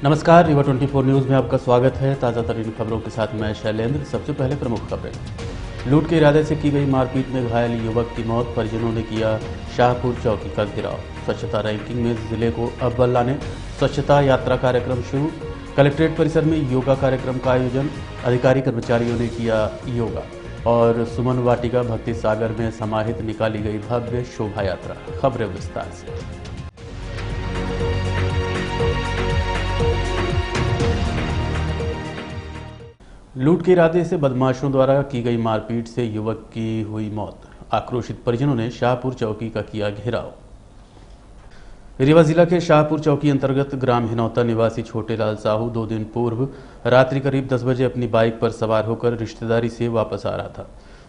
नमस्कार, रीवा 24 न्यूज़ में आपका स्वागत है। ताज़ा तरीन खबरों के साथ मैं शैलेंद्र। सबसे पहले प्रमुख खबरें। लूट के इरादे से की गई मारपीट में घायल युवक की मौत, परिजनों ने किया शाहपुर चौकी का घेराव। स्वच्छता रैंकिंग में जिले को अव्वल लाने स्वच्छता यात्रा कार्यक्रम शुरू। कलेक्ट्रेट परिसर में योगा कार्यक्रम का आयोजन, अधिकारी कर्मचारियों ने किया योगा। और सुमन वाटिका भक्ति सागर में समाहित निकाली गई भव्य शोभा यात्रा। खबरें विस्तार से। लूट के इरादे से बदमाशों द्वारा की गई मारपीट से युवक की हुई मौत। आक्रोशित परिजनों ने शाहपुर चौकी का किया घेराव। रीवा जिला के शाहपुर चौकी अंतर्गत ग्राम हिनौता निवासी छोटेलाल साहू 2 दिन पूर्व रात्रि करीब 10 बजे अपनी बाइक पर सवार होकर रिश्तेदारी से वापस आ रहा था।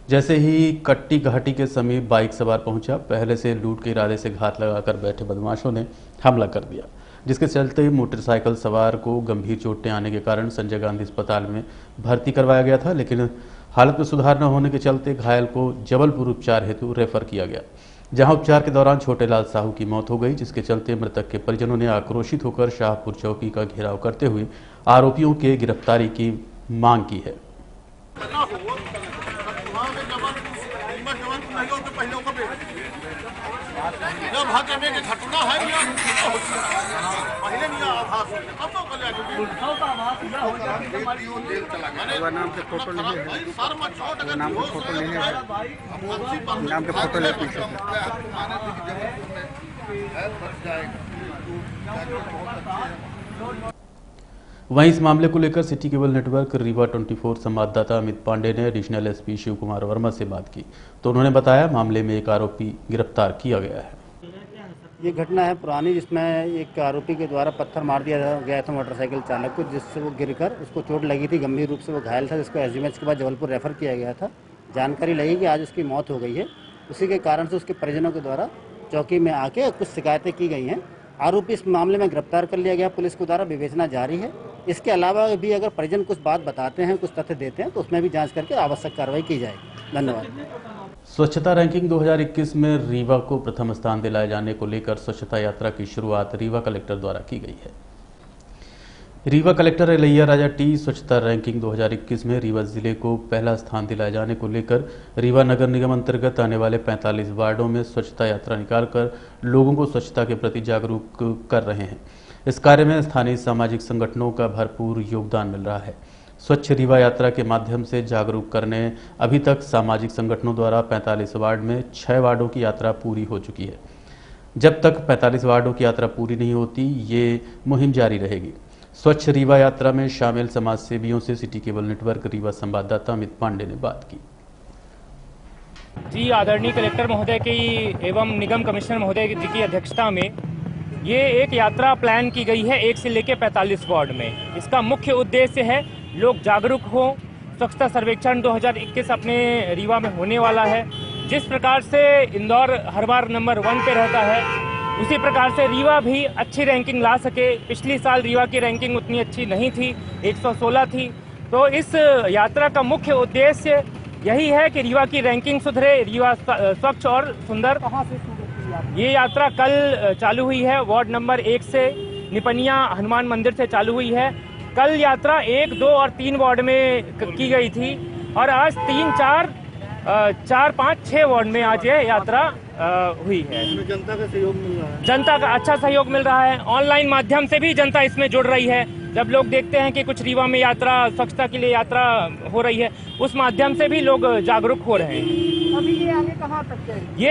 जैसे ही कट्टी घाटी के समीप बाइक सवार पहुंचा, पहले से लूट के इरादे से घात लगाकर बैठे बदमाशों ने हमला कर दिया, जिसके चलते मोटरसाइकिल सवार को गंभीर चोटें आने के कारण संजय गांधी अस्पताल में भर्ती करवाया गया था। लेकिन हालत में सुधार न होने के चलते घायल को जबलपुर उपचार हेतु रेफर किया गया, जहां उपचार के दौरान छोटेलाल साहू की मौत हो गई, जिसके चलते मृतक के परिजनों ने आक्रोशित होकर शाहपुर चौकी का घेराव करते हुए आरोपियों के गिरफ्तारी की मांग की है। नाम के फोटो नहीं है, नाम के फोटो नहीं है, नाम के फोटो ले पीछे। वहीं इस मामले को लेकर सिटी केबल नेटवर्क रीवा 24 संवाददाता अमित पांडे ने एडिशनल एसपी शिव कुमार वर्मा से बात की, तो उन्होंने बताया मामले में एक आरोपी गिरफ्तार किया गया है। ये घटना है पुरानी, जिसमें एक आरोपी के द्वारा पत्थर मार दिया गया था मोटरसाइकिल चालक को, जिससे वो गिरकर उसको चोट लगी थी, गंभीर रूप से वो घायल था, जिसको एसडीएमएच के बाद जबलपुर रेफर किया गया था। जानकारी लगी कि आज उसकी मौत हो गई है। उसी के कारण से उसके परिजनों के द्वारा चौकी में आके कुछ शिकायतें की गई हैं। आरोपी इस मामले में गिरफ्तार कर लिया गया, पुलिस के द्वारा विवेचना जारी है। इसके अलावा भी अगर परिजन कुछ बात बताते हैं, कुछ तथ्य देते हैं, तो उसमें भी जाँच करके आवश्यक कार्रवाई की जाएगी। धन्यवाद। स्वच्छता रैंकिंग 2021 में रीवा को प्रथम स्थान दिलाए जाने को लेकर स्वच्छता यात्रा की शुरुआत रीवा कलेक्टर द्वारा की गई है। रीवा कलेक्टर इलैया राजा टी स्वच्छता रैंकिंग 2021 में रीवा जिले को पहला स्थान दिलाए जाने को लेकर रीवा नगर निगम अंतर्गत आने वाले 45 वार्डों में स्वच्छता यात्रा निकालकर लोगों को स्वच्छता के प्रति जागरूक कर रहे हैं। इस कार्य में स्थानीय सामाजिक संगठनों का भरपूर योगदान मिल रहा है। स्वच्छ रीवा यात्रा के माध्यम से जागरूक करने अभी तक सामाजिक संगठनों द्वारा 45 वार्ड में 6 वार्डों की यात्रा पूरी हो चुकी है। जब तक 45 वार्डों की यात्रा पूरी नहीं होती, ये मुहिम जारी रहेगी। स्वच्छ रीवा यात्रा में शामिल समाज सेवियों से सिटी केबल नेटवर्क रीवा संवाददाता अमित पांडे ने बात की। जी, आदरणीय कलेक्टर महोदय की एवं निगम कमिश्नर महोदय जी की अध्यक्षता में ये एक यात्रा प्लान की गई है 1 से लेकर 45 वार्ड में। इसका मुख्य उद्देश्य है लोग जागरूक हों। स्वच्छता सर्वेक्षण 2021 अपने रीवा में होने वाला है। जिस प्रकार से इंदौर हर बार नंबर 1 पे रहता है, उसी प्रकार से रीवा भी अच्छी रैंकिंग ला सके। पिछली साल रीवा की रैंकिंग उतनी अच्छी नहीं थी, 116 थी। तो इस यात्रा का मुख्य उद्देश्य यही है कि रीवा की रैंकिंग सुधरे, रीवा स्वच्छ और सुंदर। कहाँ से ये यात्रा कल चालू हुई है, वार्ड नंबर 1 से निपनिया हनुमान मंदिर से चालू हुई है। कल यात्रा 1, 2 और 3 वार्ड में की गई थी और आज 3, 4, 5, 6 वार्ड में आज ये यात्रा हुई है। जनता का सहयोग मिल रहा है, जनता का अच्छा सहयोग मिल रहा है। ऑनलाइन माध्यम से भी जनता इसमें जुड़ रही है। जब लोग देखते हैं कि कुछ रीवा में यात्रा, स्वच्छता के लिए यात्रा हो रही है, उस माध्यम से भी लोग जागरूक हो रहे हैं। अभी ये आगे कहाँ तक जाएगी?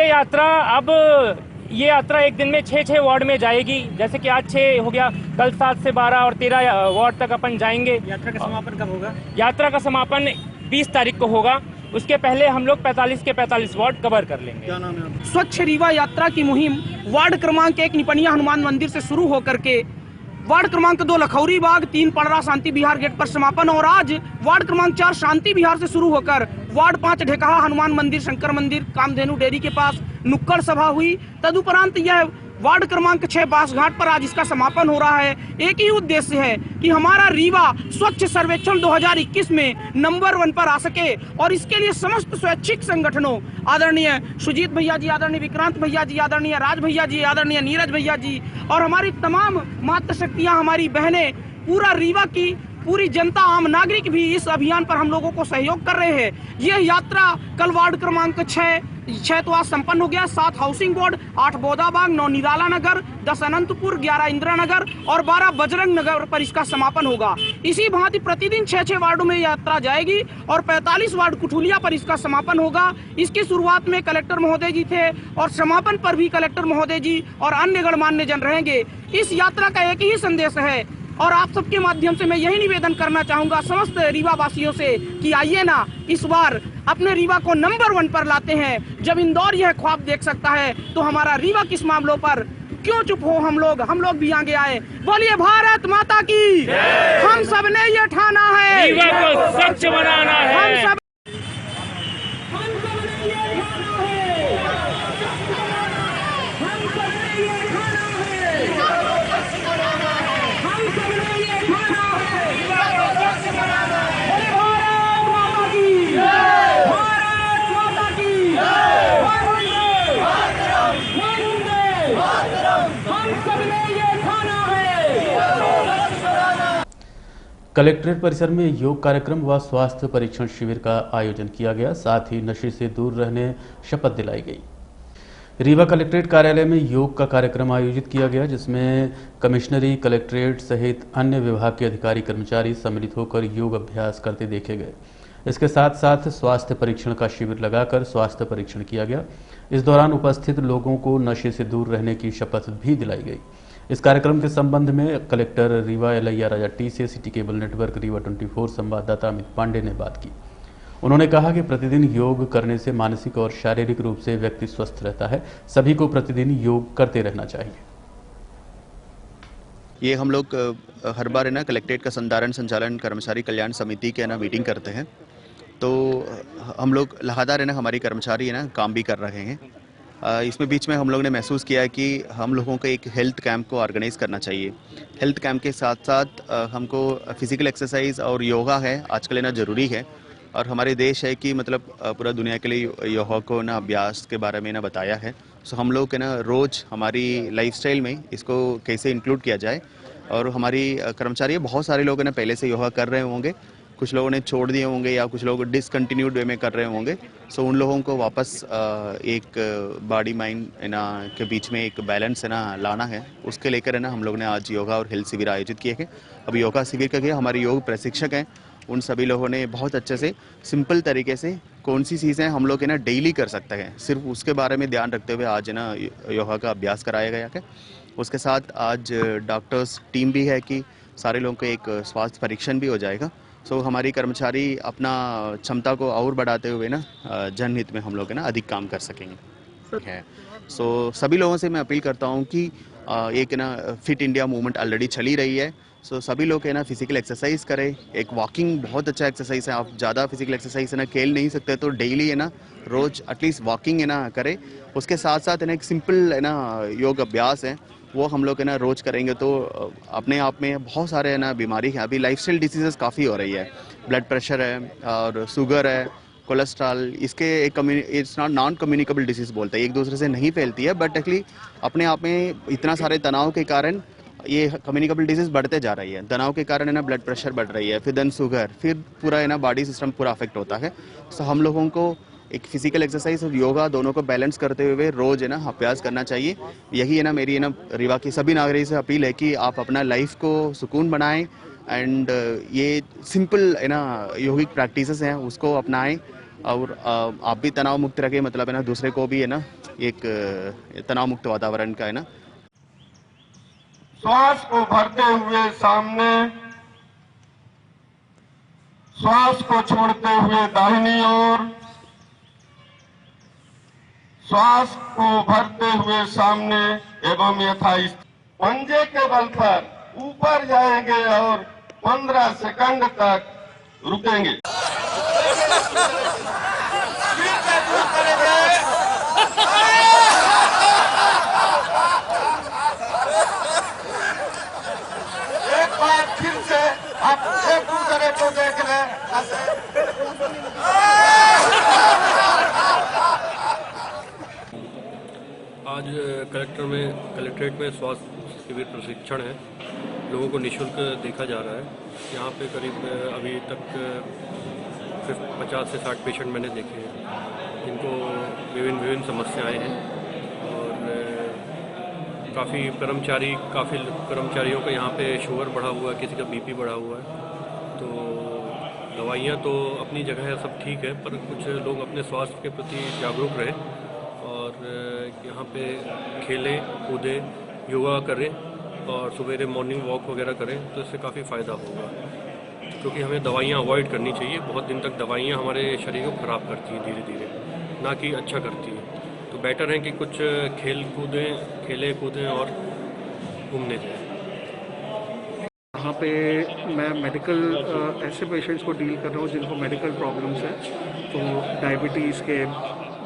ये यात्रा एक दिन में 6 वार्ड में जाएगी। जैसे कि आज 6 हो गया, कल 7 से 12 और 13 वार्ड तक अपन जाएंगे। यात्रा का समापन कब होगा? यात्रा का समापन 20 तारीख को होगा। उसके पहले हम लोग 45 के 45 वार्ड कवर कर लेंगे। क्या नाम है? स्वच्छ रीवा यात्रा की मुहिम वार्ड क्रमांक 1 निपनिया हनुमान मंदिर से शुरू होकर के वार्ड क्रमांक 2 लखौरी बाग, 3 पड़रा शांति विहार गेट पर समापन और आज वार्ड क्रमांक 4 शांति विहार से शुरू होकर वार्ड 5 ढेकहा हनुमान मंदिर, शंकर मंदिर, कामधेनु डेयरी के पास नुक्कड़ सभा हुई। तदुपरांत यह वार्ड क्रमांक 6 बासघाट पर आज इसका समापन हो रहा है। एक ही उद्देश्य है कि हमारा रीवा स्वच्छ सर्वेक्षण 2021 में नंबर 1 पर आ सके और इसके लिए समस्त स्वैच्छिक संगठनों, आदरणीय सुजीत भैया जी, आदरणीय विक्रांत भैया जी, आदरणीय राज भैया जी, आदरणीय नीरज भैया जी और हमारी तमाम मातृशक्तियां, हमारी बहनें पूरा रीवा की पूरी जनता, आम नागरिक भी इस अभियान पर हम लोगों को सहयोग कर रहे हैं। यह यात्रा कल वार्ड क्रमांक 6 तो आज संपन्न हो गया। 7 हाउसिंग बोर्ड, 8 बौदाबाग, 9 निराला नगर, 10 अनंतपुर, 11 इंदिरा नगर और 12 बजरंग नगर पर इसका समापन होगा। इसी भांति प्रतिदिन 6 वार्डों में यात्रा जाएगी और 45 वार्ड कुठुलिया पर इसका समापन होगा। इसकी शुरुआत में कलेक्टर महोदय जी थे और समापन पर भी कलेक्टर महोदय जी और अन्य गणमान्य जन रहेंगे। इस यात्रा का एक ही संदेश है और आप सबके माध्यम से मैं यही निवेदन करना चाहूंगा समस्त रीवा वासियों से कि आइए ना, इस बार अपने रीवा को नंबर 1 पर लाते हैं। जब इंदौर यह ख्वाब देख सकता है तो हमारा रीवा किस मामलों पर क्यों चुप हो? हम लोग भी आगे आए। बोलिए भारत माता की, हम सब ने ये ठाना है रीवा को स्वच्छ बनाना है। हम सब कलेक्ट्रेट परिसर में योग कार्यक्रम व स्वास्थ्य परीक्षण शिविर का आयोजन किया गया। साथ ही नशे से दूर रहने शपथ दिलाई गई। रीवा कलेक्ट्रेट कार्यालय में योग का कार्यक्रम आयोजित किया गया, जिसमें कमिश्नरी, कलेक्ट्रेट सहित अन्य विभाग के अधिकारी कर्मचारी सम्मिलित होकर योग अभ्यास करते देखे गए। इसके साथ साथ स्वास्थ्य परीक्षण का शिविर लगाकर स्वास्थ्य परीक्षण किया गया। इस दौरान उपस्थित लोगों को नशे से दूर रहने की शपथ भी दिलाई गई। इस कार्यक्रम के संबंध में कलेक्टर रीवा एलैया राजा टी से सिटी केबल नेटवर्क रीवा 24 संवाददाता अमित पांडे ने बात की। उन्होंने कहा कि प्रतिदिन योग करने से मानसिक और शारीरिक रूप से व्यक्ति स्वस्थ रहता है। सभी को प्रतिदिन योग करते रहना चाहिए। ये हम लोग हर बार है ना कलेक्ट्रेट का संधारण संचालन कर्मचारी कल्याण समिति के ना मीटिंग करते हैं, तो हम लोग लगातार है ना हमारी कर्मचारी है ना काम भी कर रहे हैं। इसमें बीच में हम लोग ने महसूस किया कि हम लोगों को एक हेल्थ कैंप को ऑर्गेनाइज करना चाहिए। हेल्थ कैंप के साथ साथ हमको फिजिकल एक्सरसाइज और योगा है आजकल ना ज़रूरी है। और हमारे देश है कि मतलब पूरा दुनिया के लिए योगा को ना अभ्यास के बारे में ना बताया है। सो हम लोग के ना रोज़ हमारी लाइफस्टाइल में इसको कैसे इंक्लूड किया जाए। और हमारी कर्मचारी बहुत सारे लोग ना पहले से योगा कर रहे होंगे, कुछ लोगों ने छोड़ दिए होंगे या कुछ लोग डिसकंटिन्यूड वे में कर रहे होंगे। सो उन लोगों को वापस एक बॉडी माइंड है ना के बीच में एक बैलेंस है ना लाना है। उसके लेकर है ना हम लोग ने आज योगा और हेल्थ शिविर आयोजित किए हैं। अब योगा शिविर का क्या, हमारे योग प्रशिक्षक हैं, उन सभी लोगों ने बहुत अच्छे से सिंपल तरीके से कौन सी चीज़ें हम लोग है ना डेली कर सकते हैं, सिर्फ उसके बारे में ध्यान रखते हुए आज है ना योगा का अभ्यास कराया गया है। उसके साथ आज डॉक्टर्स टीम भी है कि सारे लोगों को एक स्वास्थ्य परीक्षण भी हो जाएगा। सो हमारी कर्मचारी अपना क्षमता को और बढ़ाते हुए ना जनहित में हम लोग है ना अधिक काम कर सकेंगे। सो सभी लोगों से मैं अपील करता हूँ कि एक ना फिट इंडिया मूवमेंट ऑलरेडी चली रही है। सो सभी लोग है ना फिजिकल एक्सरसाइज करें। एक वॉकिंग बहुत अच्छा एक्सरसाइज है। आप ज़्यादा फिजिकल एक्सरसाइज है ना खेल नहीं सकते तो डेली है ना रोज़ एटलीस्ट वॉकिंग है ना करें। उसके साथ साथ है ना एक सिंपल है ना योग अभ्यास है, वो हम लोग है ना रोज़ करेंगे तो अपने आप में बहुत सारे है ना बीमारी है। अभी लाइफस्टाइल डिसीजेस काफ़ी हो रही है, ब्लड प्रेशर है और शुगर है, कोलेस्ट्रॉल, इसके एक इट्स नॉन कम्युनिकेबल डिसीज़ बोलते हैं, एक दूसरे से नहीं फैलती है, बट एक्चुअली अपने आप में इतना सारे तनाव के कारण ये कम्युनिकेबल डिजीज़ बढ़ते जा रही है। तनाव के कारण है ना ब्लड प्रेशर बढ़ रही है, फिर देन शुगर, फिर पूरा है ना बॉडी सिस्टम पूरा अफेक्ट होता है। सो हम लोगों को एक फिजिकल एक्सरसाइज और योगा दोनों को बैलेंस करते हुए रोज है ना अभ्यास करना चाहिए। यही है ना मेरी है ना रीवा की सभी नागरिक से अपील है कि आप अपना लाइफ को सुकून बनाएं एंड ये सिंपल है ना योगिक प्रैक्टिसेस हैं उसको अपनाएं और आप भी तनाव मुक्त रखें, मतलब है ना दूसरे को भी है ना एक तनाव मुक्त वातावरण का है ना। श्वास को भरते हुए सामने, श्वास को छोड़ते हुए दाहिनी ओर, श्वास को भरते हुए सामने एवं यथास्थिति। पंजे के बल पर ऊपर जाएंगे और 15 सेकंड तक रुकेंगे। एक बार फिर से आप एक दूसरे को देख लें। आज कलेक्ट्रेट में स्वास्थ्य शिविर प्रशिक्षण है लोगों को निःशुल्क देखा जा रहा है। यहाँ पे करीब अभी तक 50 से 60 पेशेंट मैंने देखे हैं जिनको विभिन्न समस्याएं हैं और काफ़ी कर्मचारियों का यहाँ पे शुगर बढ़ा हुआ है, किसी का बीपी बढ़ा हुआ है। तो दवाइयाँ तो अपनी जगह है, सब ठीक है, पर कुछ लोग अपने स्वास्थ्य के प्रति जागरूक रहें और यहाँ पे खेलें कूदें, योगा करें और सवेरे मॉर्निंग वॉक वगैरह करें तो इससे काफ़ी फ़ायदा होगा। क्योंकि हमें दवाइयाँ अवॉइड करनी चाहिए। बहुत दिन तक दवाइयाँ हमारे शरीर को ख़राब करती हैं धीरे धीरे, ना कि अच्छा करती हैं। तो बेटर है कि कुछ खेलें कूदें और घूमने जाएं। यहाँ पे मैं मेडिकल ऐसे पेशेंट्स को डील कर रहा हूँ जिनको मेडिकल प्रॉब्लम्स हैं, तो डायबिटीज़ के,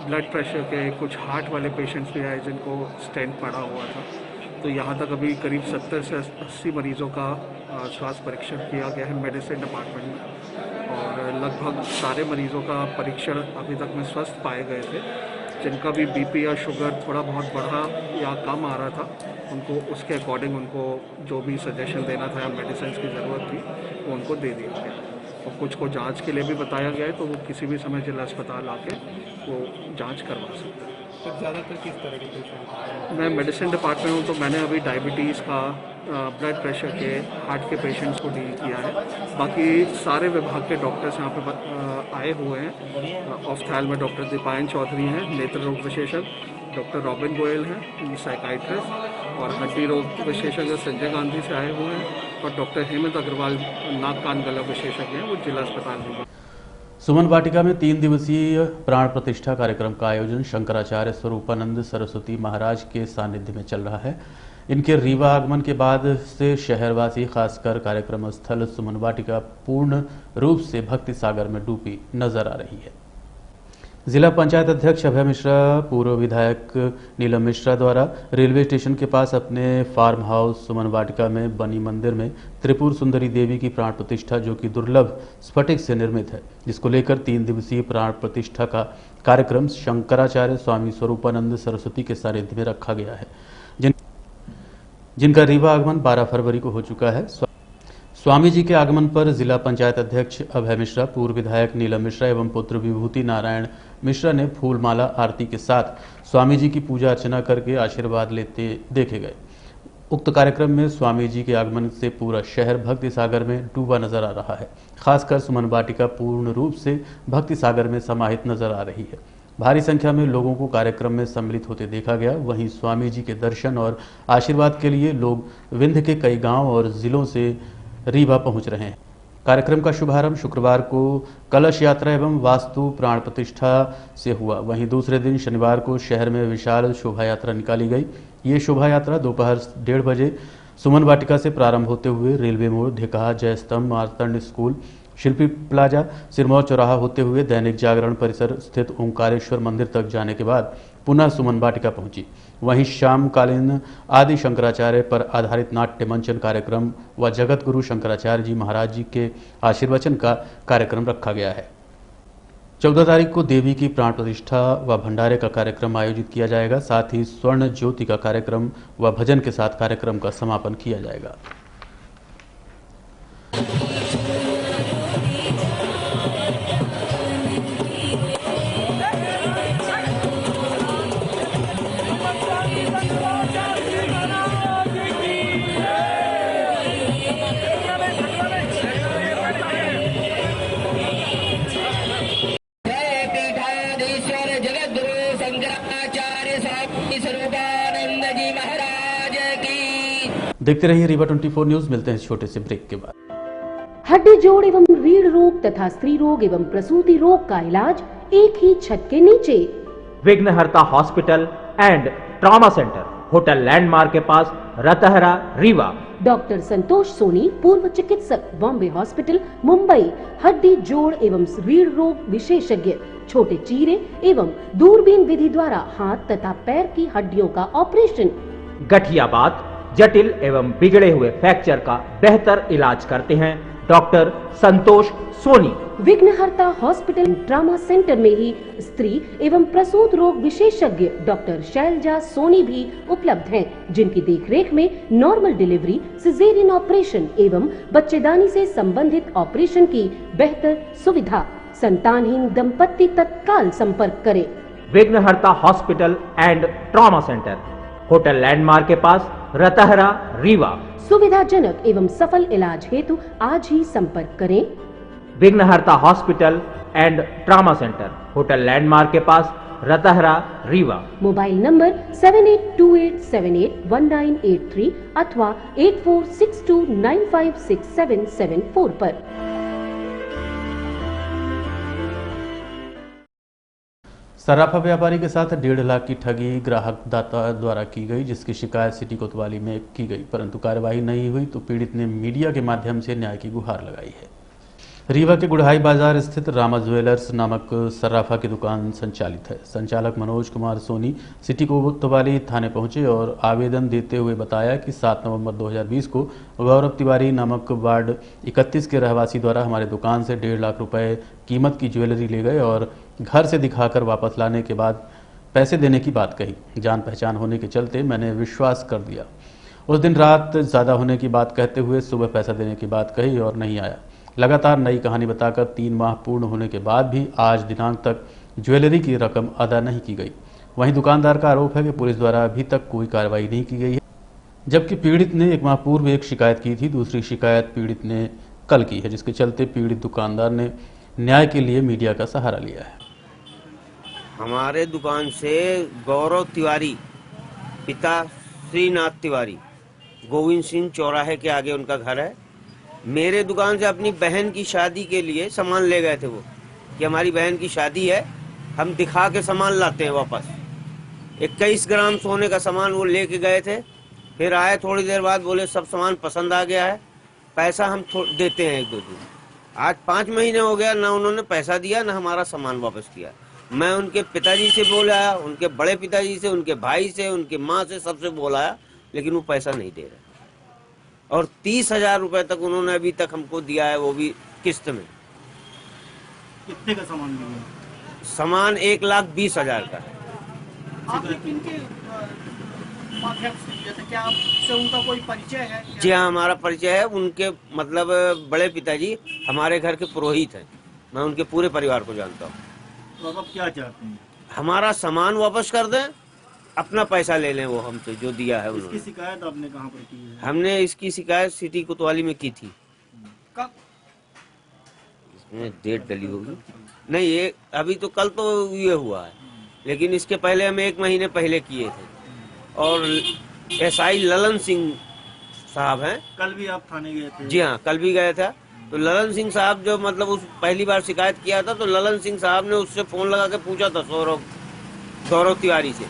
ब्लड प्रेशर के, कुछ हार्ट वाले पेशेंट्स भी आए जिनको स्टेंट पड़ा हुआ था। तो यहाँ तक अभी करीब 70 से 80 मरीज़ों का स्वास्थ्य परीक्षण किया गया है मेडिसिन डिपार्टमेंट में और लगभग सारे मरीज़ों का परीक्षण अभी तक में स्वस्थ पाए गए थे। जिनका भी बीपी या शुगर थोड़ा बहुत बढ़ा या कम आ रहा था, उनको उसके अकॉर्डिंग उनको जो भी सजेशन देना था या मेडिसिन की ज़रूरत थी वो उनको दे दिया गया और कुछ को जांच के लिए भी बताया गया है, तो वो किसी भी समय जिला अस्पताल आके वो जांच करवा सकते हैं। तो ज़्यादातर किस तरह के पेशेंट? मैं मेडिसिन डिपार्टमेंट हूँ, तो मैंने अभी डायबिटीज़ का, ब्लड प्रेशर के, हार्ट के पेशेंट्स को डील किया है। बाकी सारे विभाग के डॉक्टर्स यहाँ पे आए हुए हैं। ऑफ्थैल में डॉक्टर दीपायन चौधरी हैं, नेत्र रोग विशेषज्ञ, डॉक्टर रॉबिन गोयल हैं, साइकाइट्रिस्ट, और हड्डी रोग विशेषज्ञ संजय गांधी से आए हुए हैं, और डॉक्टर हेमंत अग्रवाल नाक कान गला विशेषज्ञ हैं, वो जिला अस्पताल में। सुमन वाटिका में 3 दिवसीय प्राण प्रतिष्ठा कार्यक्रम का आयोजन शंकराचार्य स्वरूपानंद सरस्वती महाराज के सानिध्य में चल रहा है। इनके रीवा आगमन के बाद से शहरवासी, खासकर कार्यक्रम स्थल सुमन वाटिका पूर्ण रूप से भक्ति सागर में डूबी नजर आ रही है। जिला पंचायत अध्यक्ष अभय मिश्रा, पूर्व विधायक नीलम मिश्रा द्वारा रेलवे स्टेशन के पास अपने फार्म हाउस सुमन वाटिका में बनी मंदिर में त्रिपुर सुंदरी देवी की प्राण प्रतिष्ठा, जो कि दुर्लभ स्फटिक से निर्मित है, जिसको लेकर 3 दिवसीय प्राण प्रतिष्ठा का कार्यक्रम शंकराचार्य स्वामी स्वरूपानंद सरस्वती के सानिध्य में रखा गया है, जिनका रीवा आगमन 12 फरवरी को हो चुका है। स्वामी जी के आगमन पर जिला पंचायत अध्यक्ष अभय मिश्रा, पूर्व विधायक नीलम मिश्रा एवं पुत्र विभूति नारायण मिश्रा ने फूलमाला आरती के साथ स्वामी जी की पूजा अर्चना करके आशीर्वाद लेते देखे गए। उक्त कार्यक्रम में स्वामी जी के आगमन से पूरा शहर भक्ति सागर में डूबा नजर आ रहा है। खासकर सुमन वाटिका पूर्ण रूप से भक्ति सागर में समाहित नजर आ रही है। भारी संख्या में लोगों को कार्यक्रम में सम्मिलित होते देखा गया। वहीं स्वामी जी के दर्शन और आशीर्वाद के लिए लोग विंध्य के कई गांव और जिलों से रीवा पहुंच रहे हैं। कार्यक्रम का शुभारंभ शुक्रवार को कलश यात्रा एवं वास्तु प्राण प्रतिष्ठा से हुआ। वहीं दूसरे दिन शनिवार को शहर में विशाल शोभा यात्रा निकाली गई। ये शोभा यात्रा दोपहर 1:30 बजे सुमन वाटिका से प्रारंभ होते हुए रेलवे मोड़, ढेकहा, जयस्तंभ, मार्तंड स्कूल, शिल्पी प्लाजा, सिरमौर चौराहा होते हुए दैनिक जागरण परिसर स्थित ओंकारेश्वर मंदिर तक जाने के बाद पुनः सुमन वाटिका पहुंची। वहीं शामकालीन आदि शंकराचार्य पर आधारित नाट्य मंचन कार्यक्रम व जगत गुरु शंकराचार्य जी महाराज जी के आशीर्वचन का कार्यक्रम रखा गया है। 14 तारीख को देवी की प्राण प्रतिष्ठा व भंडारे का कार्यक्रम आयोजित किया जाएगा। साथ ही स्वर्ण ज्योति का कार्यक्रम व भजन के साथ कार्यक्रम का समापन किया जाएगा। देखते रहिए रीवा 24 न्यूज। मिलते हैं छोटे से ब्रेक के बाद। हड्डी जोड़ एवं रीढ़ रोग तथा स्त्री रोग एवं प्रसूति रोग का इलाज एक ही छत के नीचे। विघ्नहर्ता hospital and trauma centre, hotel landmark के पास, रतहरा, रीवा। डॉक्टर संतोष सोनी, पूर्व चिकित्सक, बॉम्बे हॉस्पिटल, मुंबई। हड्डी जोड़ एवं रीढ़ रोग विशेषज्ञ, छोटे चीरे एवं दूरबीन विधि द्वारा हाथ तथा पैर की हड्डियों का ऑपरेशन। गठिया बात, जटिल एवं बिगड़े हुए फ्रैक्चर का बेहतर इलाज करते हैं डॉक्टर संतोष सोनी। विघ्नहर्ता हॉस्पिटल ट्रामा सेंटर में ही स्त्री एवं प्रसूत रोग विशेषज्ञ डॉक्टर शैलजा सोनी भी उपलब्ध हैं, जिनकी देखरेख में नॉर्मल डिलीवरी, सिजेरियन ऑपरेशन एवं बच्चेदानी से संबंधित ऑपरेशन की बेहतर सुविधा। संतानहीन दंपत्ति तत्काल संपर्क करें। विघ्नहर्ता hospital and trauma centre, hotel landmark के पास, रतहरा, रीवा। सुविधाजनक एवं सफल इलाज हेतु आज ही संपर्क करें। विघ्नहर्ता hospital and trauma centre, hotel landmark के पास, रतहरा, रीवा। मोबाइल नंबर 7828781983 अथवा 8462956774 पर। सराफा व्यापारी के साथ 1.5 लाख की ठगी ग्राहक दाता द्वारा की गई, जिसकी शिकायत सिटी कोतवाली में की गई, परंतु कार्यवाही नहीं हुई तो पीड़ित ने मीडिया के माध्यम से न्याय की गुहार लगाई है। रीवा के गुड़हाई बाजार स्थित रामा ज्वेलर्स नामक सराफा की दुकान संचालित है। संचालक मनोज कुमार सोनी सिटी कोतवाली थाने पहुंचे और आवेदन देते हुए बताया कि 7 नवंबर 2020 को गौरव तिवारी नामक वार्ड 31 के रहवासी द्वारा हमारे दुकान से 1.5 लाख रुपए कीमत की ज्वेलरी ले गए और घर से दिखाकर वापस लाने के बाद पैसे देने की बात कही। जान पहचान होने के चलते मैंने विश्वास कर दिया। उस दिन रात ज़्यादा होने की बात कहते हुए सुबह पैसा देने की बात कही और नहीं आया। लगातार नई कहानी बताकर 3 माह पूर्ण होने के बाद भी आज दिनांक तक ज्वेलरी की रकम अदा नहीं की गई। वहीं दुकानदार का आरोप है कि पुलिस द्वारा अभी तक कोई कार्रवाई नहीं की गई है, जबकि पीड़ित ने 1 माह पूर्व एक शिकायत की थी। दूसरी शिकायत पीड़ित ने कल की है, जिसके चलते पीड़ित दुकानदार ने न्याय के लिए मीडिया का सहारा लिया है। हमारे दुकान से गौरव तिवारी, पिता श्रीनाथ तिवारी, गोविंद सिंह चौराहे के आगे उनका घर है, मेरे दुकान से अपनी बहन की शादी के लिए सामान ले गए थे। वो कि हमारी बहन की शादी है, हम दिखा के सामान लाते हैं वापस। 21 ग्राम सोने का सामान वो लेके गए थे। फिर आए थोड़ी देर बाद, बोले सब सामान पसंद आ गया है, पैसा हम देते हैं 1-2 दिन। आज 5 महीने हो गया, ना उन्होंने पैसा दिया ना हमारा सामान वापस किया। मैं उनके पिताजी से बोलाया, उनके बड़े पिताजी से, उनके भाई से, उनके माँ से, सबसे बोलाया, लेकिन वो पैसा नहीं दे रहे। और 30,000 रुपए तक उन्होंने अभी तक हमको दिया है, वो भी किस्त में। कितने का सामान दिया? सामान 1,20,000 का है। आपने किनके माध्यम से दिया था? क्या आपसे उनका कोई परिचय है? जी हाँ, हमारा परिचय है। उनके मतलब बड़े पिताजी हमारे घर के पुरोहित हैं। मैं उनके पूरे परिवार को जानता हूँ। तो अब क्या चाहते हैं? हमारा सामान वापस कर दें, अपना पैसा ले लें वो हमसे जो दिया है उन्होंने। इसकी शिकायत आपने कहाँ पर की है? हमने इसकी शिकायत सिटी कोतवाली में की थी। कब? इसमें डेट डली होगी नहीं, ये अभी तो कल तो ये हुआ है, लेकिन इसके पहले हम 1 महीने पहले किए थे। और एसआई ललन सिंह साहब हैं। कल भी आप थाने गए थे? जी हाँ, कल भी गए था। तो ललन सिंह साहब जो मतलब उस पहली बार शिकायत किया था, तो ललन सिंह साहब ने उससे फोन लगा के पूछा था गौरव तिवारी से,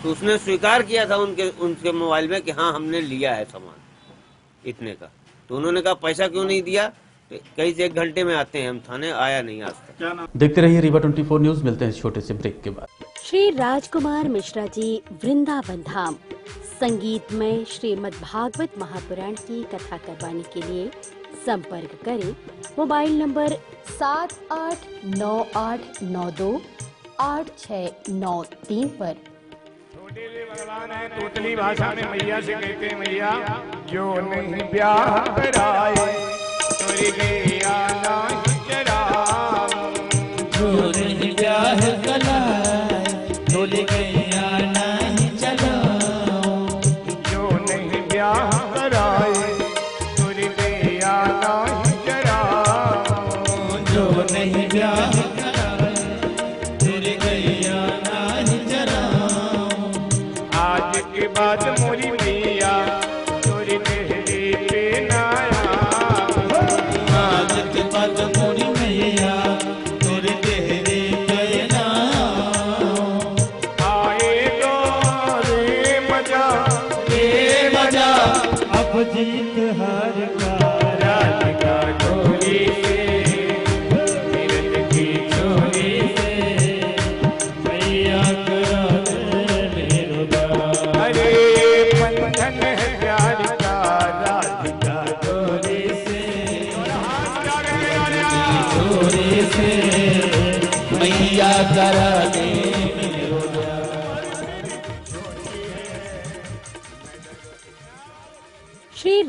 तो उसने स्वीकार किया था उनके मोबाइल में कि हाँ हमने लिया है सामान इतने का। तो उन्होंने कहा पैसा क्यों नहीं दिया? तो कई से 1 घंटे में आते हैं हम थाने, आया नहीं आज तक। देखते रहिए रीवा 24 न्यूज। मिलते हैं इस छोटे से ब्रेक के बाद। श्री राजकुमार मिश्रा जी, वृंदावन धाम, संगीत में श्रीमद् भागवत महापुराण की कथा करवाने के लिए संपर्क करें मोबाइल नंबर 7898928693 पर। भगवान है तोतली भाषा में मैया से कहते हैं, मैया जो नहीं ब्याह कराए तोरी गैया नहीं चराओ, जो नहीं ब्याह कराए तोरी गैया नहीं चराओ, जो नहीं ब्याह कराए तोरी गैया नहीं चराओ, जो नहीं ब्याह कराए तोरी गैया नहीं चराओ। आज के बाद मोरी मैया तोरी देहरी पे नाया,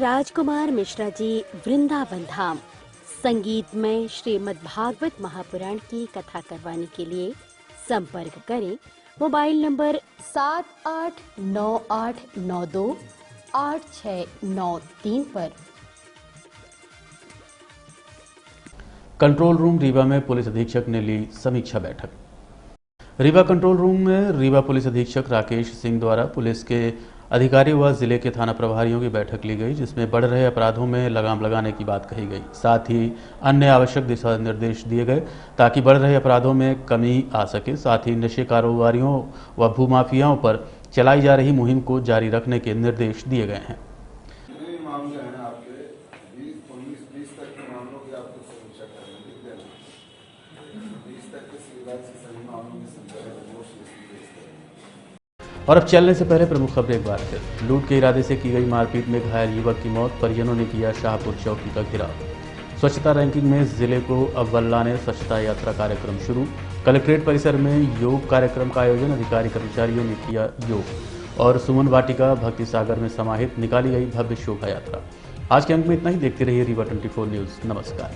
राजकुमार मिश्रा जी वृंदावन धाम संगीतमय श्रीमद् भागवत महापुराण की कथा करवाने के लिए संपर्क करें मोबाइल नंबर 7898928693 पर। कंट्रोल रूम रीवा में पुलिस अधीक्षक ने ली समीक्षा बैठक। रीवा कंट्रोल रूम में रीवा पुलिस अधीक्षक राकेश सिंह द्वारा पुलिस के अधिकारियों व जिले के थाना प्रभारियों की बैठक ली गई, जिसमें बढ़ रहे अपराधों में लगाम लगाने की बात कही गई। साथ ही अन्य आवश्यक दिशा निर्देश दिए गए ताकि बढ़ रहे अपराधों में कमी आ सके। साथ ही नशे कारोबारियों व भूमाफियाओं पर चलाई जा रही मुहिम को जारी रखने के निर्देश दिए गए हैं। और अब चलने से पहले प्रमुख खबरें एक बार फिर। लूट के इरादे से की गई मारपीट में घायल युवक की मौत, परिजनों ने किया शाहपुर चौकी का घेराव। स्वच्छता रैंकिंग में जिले को अव्वल लाने स्वच्छता यात्रा कार्यक्रम शुरू। कलेक्ट्रेट परिसर में योग कार्यक्रम का आयोजन, अधिकारी कर्मचारियों ने किया योग। और सुमन वाटिका भक्ति सागर में समाहित निकाली गई भव्य शोभा यात्रा। आज के अंक में इतना ही। देखते रहिए रीवा 24 न्यूज़। नमस्कार।